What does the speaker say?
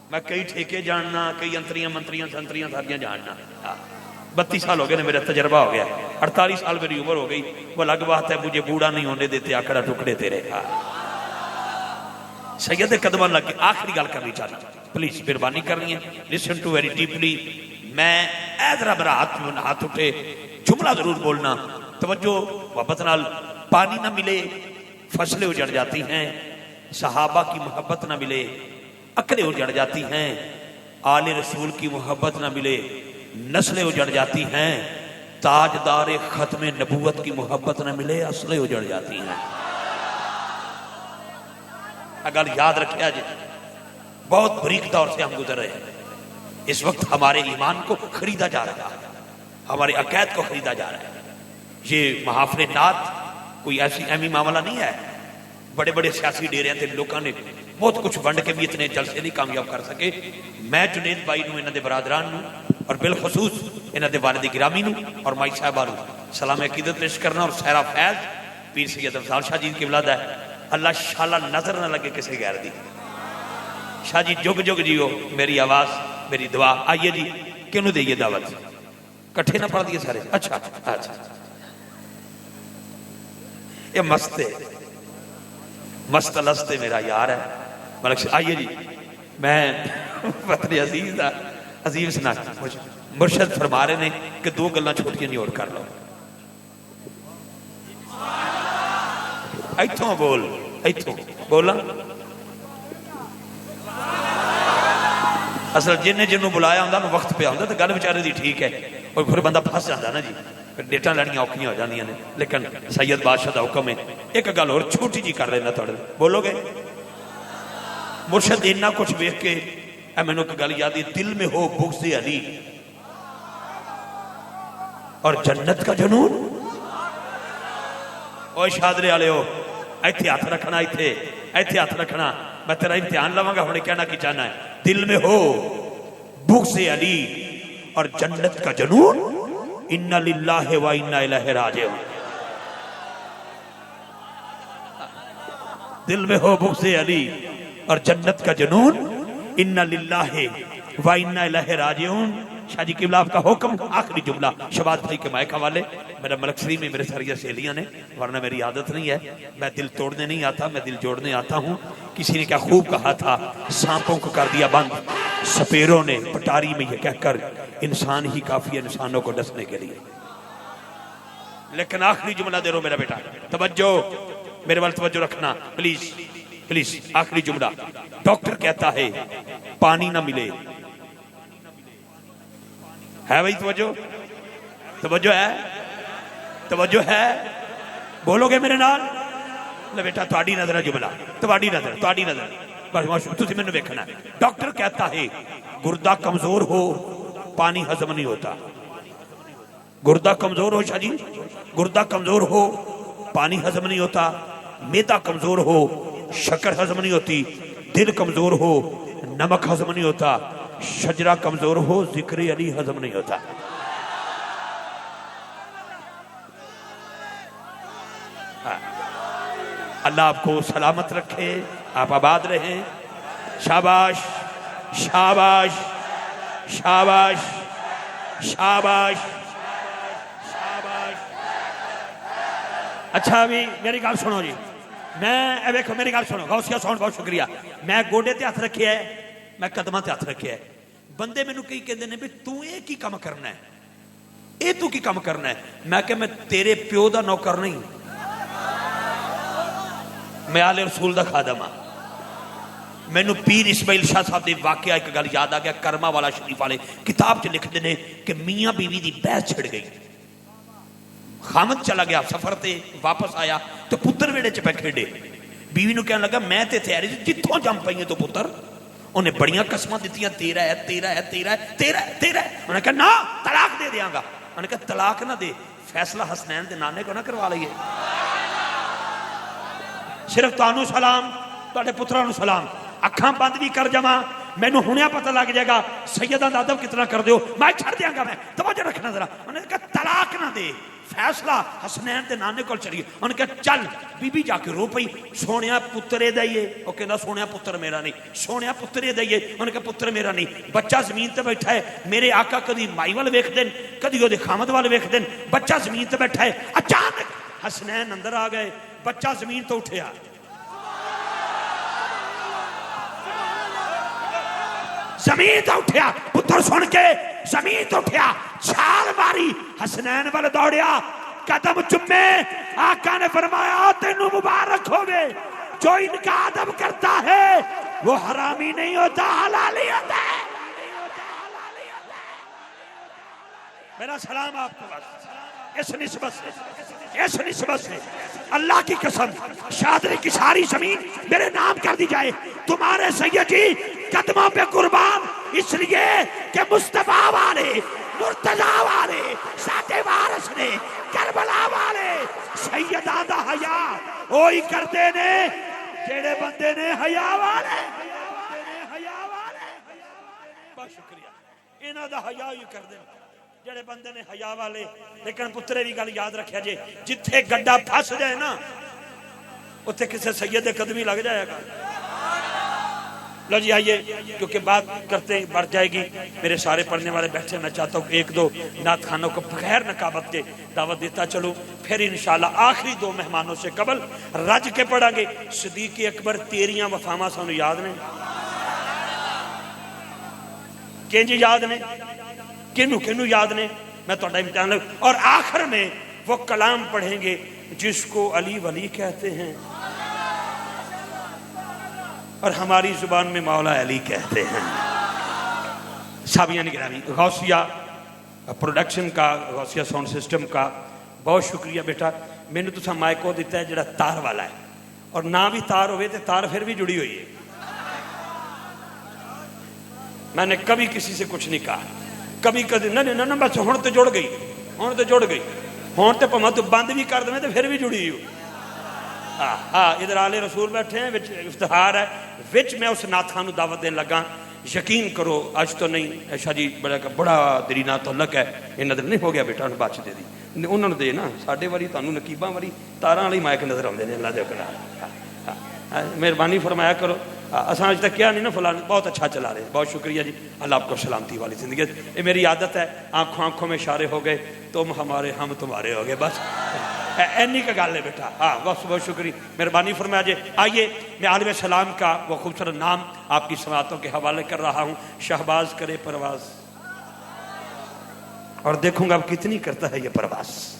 मैं कई ठेके जानना, कई अंतरियां मंत्रियां संतरियां सारियां जानना। 32 साल हो गए मेरा तजर्बा हो गया, 48 साल मेरी उम्र हो गई। वो अलग बात है, मुझे बूढ़ा नहीं होने देते आकड़ा टुकड़े तेरे। सैयद कदम लग के आखिरी गल करनी चाहता, प्लीज मेहरबानी करनी है, लिसन टू वेरी डीपली। मैं जरा मेरा हाथ उठे, जुमला जरूर बोलना, तवज्जो मोहब्बत नाल। पानी ना मिले फसलें उजड़ जाती हैं, सहाबा की मोहब्बत ना मिले अकलें उजड़ जाती हैं, आले रसूल की मोहब्बत ना मिले नस्लें उजड़ जाती हैं, ताजदार खत्म नबूवत की मोहब्बत ना मिले असलें उजड़ जाती हैं। अगर याद रखे जी, बहुत बरीक दौर से हम गुजर रहे हैं। इस वक्त हमारे ईमान को खरीदा जा रहा है, हमारे अकैद को खरीदा जा रहा है। ये महाफिल नात कोई ऐसी अहमी मामला नहीं है। बड़े बड़े सियासी डेरिया से लोगों ने बहुत कुछ वंड के भी इतने जलसे नहीं कामयाब कर सके। मैं जुनेद भाई नूं, इन्हां दे बरादरान नूं और बिलखसूस इन्हां दे वालिद गिरामी नूं और माई साहबा नूं सलाम अकीदत पेश करना। और सहरा फैज पीर सैयद अफजाल शाह जी की औलाद है। अल्लाह शाला नजर ना लगे किसी गैर दी। शाह जी जुग जुग जियो, मेरी आवाज मेरी दुआ। आइए जी, किनू दईए दावत? कट्ठे ना पढ़ दिए सारे? अच्छा अच्छा, ये मस्त है, मस्त लस्त मेरा यार है मलक से। आइए जी, मैं पत्नी अजीज अजीम सुना मुर्शद फरमा रहे ने कि दो गल्लां छोटियां नहीं और कर लो। इथों बोल, इथों बोला। असल जिन्हें जिन्होंने बुलाया होंगे ना वक्त पे आंदा तो गल बेचारे दी ठीक है, और फिर बंदा फस जाता ना जी, फिर डेटा लैनियां औखियां हो जांदियां ने। लेकिन सैयद बादशाह का हुक्म है, एक गल और छोटी जी कर लेना थोड़े, बोलोगे? मुर्शद इन्ना कुछ वेख के मैनू एक गल याद है, दिल में हो बुग़्ज़ अली और जन्नत का जुनून। ओ शादरे वाले हो, इत्थे हाथ रखना, इत्थे इत्थे हाथ रखना। मैं तेरा इम्तिहान लवांगा, हुणे कहना की चाहना है। दिल में हो बुग़्ज़ अली और जन्नत का जुनून, इन्ना लिल्लाहि व इन्ना इलैहि राजिऊन। दिल में हो बुग़्ज़ अली और जन्नत का जुनून, इन्ना लिल्लाहि व इन्ना इलैहि राजिऊन। शाह जी किबला आपका हुक्म। आखिरी जुमला शबाज भाई के मायका वाले, मेरा मलक श्री में मेरे सारिया सहेलियां ने, वरना मेरी आदत नहीं है। मैं दिल तोड़ने नहीं आता, मैं दिल जोड़ने आता हूँ। किसी ने क्या खूब कहा था, सांपों को कर दिया बंद, सपेरों ने पटारी में यह कहकर इंसान ही काफी है इंसानों को डसने के लिए। लेकिन आखिरी जुमला दे रो मेरा बेटा, तवज्जो मेरे वाल तवज्जो रखना प्लीज प्लीज। आखिरी जुमला, डॉक्टर कहता है पानी ना मिले, है भाई तवज्जो? तवज्जो है, तवज्जो है, बोलोगे मेरे नाल? ले बेटा तुहाडी नजर है जुमला, तुहाडी नजर, तुहाडी नजर, बस तुसीं मैनूं वेखना। डॉक्टर कहता है गुर्दा कमजोर हो पानी हजम नहीं होता। गुर्दा कमजोर हो शाह जी, गुर्दा कमजोर हो पानी हजम नहीं होता, मैदा कमजोर हो शक्कर हजम नहीं होती, दिल कमजोर हो नमक हजम नहीं होता, शजरा कमजोर हो जिक्र अली हजम नहीं होता। अल्लाह आपको सलामत रखे, आप आबाद रहें। शाबाश शाबाश शाबाश शाबाश शाबाश। अच्छा अभी मेरी गल सुनो जी, मैं देखो मेरी गल सुनो, गौसिया साउंड बहुत शुक्रिया। मैं गोडे ते हथ रखे है, मैं कदमां ते हथ रखे है। बंदे मैनू कई कहते हैं भी तू ये की काम करना है, ये तू की काम करना है। मैं क्या मैं तेरे प्यो का नौकर नहीं, मैं आले रसूल का खादम हाँ। मैनू पीर इस्माइल शाह साहब के वाकया एक गल याद आ गया, कर्मा वाला शरीफ वाले किताब च लिखते हैं कि मियाँ बीवी की बहस छिड़ गई। खामद चला गया सफर ते, वापस आया तो पुत्र वेड़े च पे खेडे। बीवी नूं कहन लगा मैं ते तैयारी जितों जम पई तो पुत्र। उन्हें बड़ियां कसमां दित्तियां, तेरा है तेरा है तेरा है तेरा है तेरा है। उन्हें कहा ना तलाक दे देंगा। उन्हें कहा तलाक ना दे, फैसला हसनैन के नाने को ना करवा लीए, सिर्फ तुहानू सलाम तुहाडे पुत्रां नूं सलाम। अखां बंद भी कर जावां मैनू हुणे पता लग जाएगा सैयदां दा अदब कितना कर दो, मैं छड़ देंगा। मैं तवज्जो रखना जरा। उन्हें कहा तलाक ना दे, फैसला हसनैन के नाने को चलिए। उन्होंने कहा चल, बीबी जाके रो पई, सोने पुत्र दईए। वो कहना सोने पुत्र मेरा नहीं, सोने पुत्र दईए। उन्होंने कहा पुत्र मेरा नहीं। बच्चा जमीन पर बैठा है, मेरे आका कभी माई वाल वेखते हैं, कभी वो खामद वाल वेखते हैं। बच्चा जमीन पर बैठा है, अचानक हसनैन अंदर आ गए, बच्चा जमीन तो उठिया। जमीन तो उठिया, पुत्र सुन के जमीन तो उठिया, छाल मारी, हसनैन वाल दौड़िया, कदम चुमे। आका ने फरमाया तेनू मुबारक होवे, जो इनका अदब करता है वो हरामी नहीं होता, हलाली होता है। मेरा सलाम आपको इस निस्बत से अल्लाह की कसम, शादरी की सारी जमीन मेरे नाम कर दी जाए, तुम्हारे सैयद जी कदमों पे कुर्बान, इसलिए कि मुस्तफा वाले, मुर्तजा वाले, साथे वारस ने, करबला वाले सैयदा दा हया ओही करते ने जेड़े बंदे ने हया वाले। बहुत शुक्रिया, इन्हां दा हया ही कर दे जेड़े बंदे ने हया वाले। लेकिन पुत्रे की गल याद रखिया जे, जिथे गड्ढा फस जाए ना उत्थे किसी सैयद दे कदमी लग जाएगा। लो जी आइए, क्योंकि बात करते बढ़ जाएगी, मेरे सारे पढ़ने वाले बैठे, मैं चाहता हूँ एक दो नात खानों को बगैर नकाबत के दावत देता चलूँ, फिर इंशाल्लाह आखिरी दो मेहमानों से कबल रज के पढ़ांगे। सदीक अकबर तेरियां वफावां सानू याद ने, किंज याद ने, किनू किनू याद ने, मैं थोड़ा इम्तिहान लग। और आखिर में वो कलाम पढ़ेंगे जिसको अली वली कहते हैं और हमारी जुबान में मौला अली कहते हैं। साबिया निगरानी गौसिया प्रोडक्शन का, गौसिया साउंड सिस्टम का बहुत शुक्रिया बेटा। मैंने तुसा माइको दिता है जरा तार वाला है, और ना भी तार होवे तो तार फिर भी जुड़ी हुई है। मैंने कभी किसी से कुछ नहीं कहा, कभी कभी ना ना ना, बस हुण तो जुड़ गई, हुण तो जुड़ गई, हुण तो भावें तू बंद भी कर देवे तो फिर भी जुड़ी हो। हाँ हाँ, इधर आले रसूल बैठे हैं, विच इफ्तिहार है, विच मैं उस नाथा नूं दावत देन लगा। यकीन करो अज तो नहीं, ऐशा जी बड़ा दरीना तलक है, ये नजर नहीं हो गया बेटा, बच दे दी उन्होंने दे ना, साढ़े वारी तुहानूं नकीबां वारी तारां वाली माइक नजर आउंदे ने। अल्लाह दे हुक्म, मेहरबानी फरमाया करो। असां अज तक क्या नहीं ना फलान, बहुत अच्छा चला रहे, बहुत शुक्रिया जी, अल्लाह आपको सलामती वाली जिंदगी। ये मेरी आदत है, आंखों आंखों में इशारे हो गए, तुम हमारे हम तुम्हारे हो गए, बस एनी का गल है बेटा। हाँ बहुत बहुत शुक्रिया, मेहरबानी फरमाया जी। आइए मैं आलिम सलाम का वो खूबसूरत नाम आपकी समातों के हवाले कर रहा हूँ, शहबाज करे परवाज, और देखूंगा अब कितनी करता है ये परवाज।